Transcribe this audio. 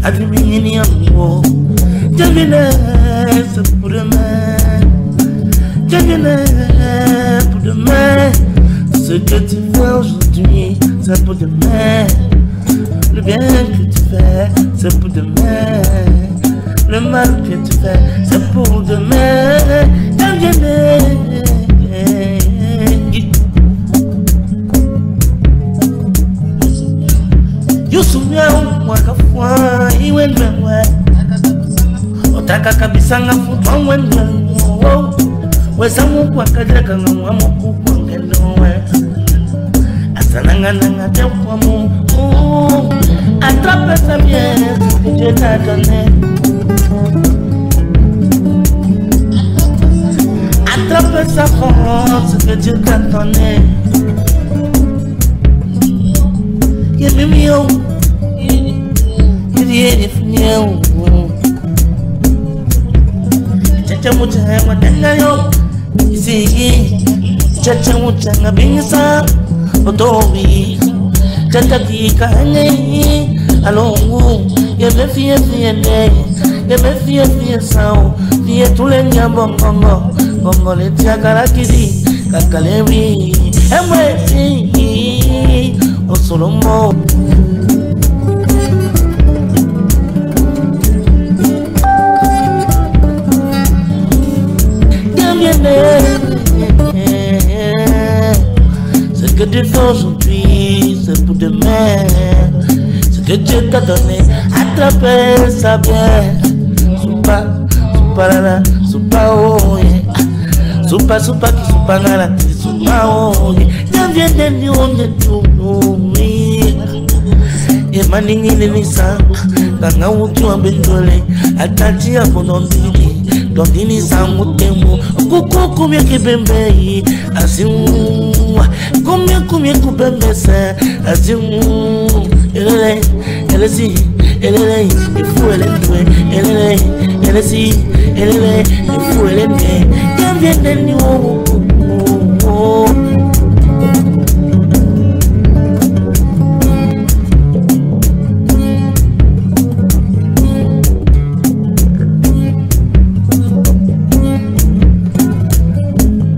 adivine amour. Je viens pour demain. Je viens pour demain. Ce que tu fais aujourd'hui, c'est pour demain. Le bien que tu fais, c'est pour demain. Le mal que tu fais, c'est pour demain. Je viens. You souviens moi kafwa iwendwe otaka kabisa ngafuta wendwe weza mungu akajaka ngamu kukwangenowe asananga nanga tekwa mu attrape sa bien je t'a donné attrape sa force que Dieu t'a donné. Give me yo, if you Chacha mucha matenga yo, see Chacha mucha ngabinsa, otowi Chacha kika hane, alongu Ye me fie sao, fie tulenya bongongo Bongo le tia karakiri, kakalewi Emwe Osolomo ce que tu fais aujourd'hui, c'est pour demain. Ce que Dieu t'a donné, attrape ça bien. Soupa oh yeah. Soupa qui soupa ngala, soupa oh yeah. Je viens de l'union tout oui. Et maningi ni sang, kanga utu ambendole, atati abonondini. Dondini sangu tembo, kuku kumye kibembe, azimu, kumye kubembe se, azimu, elesi, ifu elendwe, elesi, ifu elendwe, yambiende ni wogu.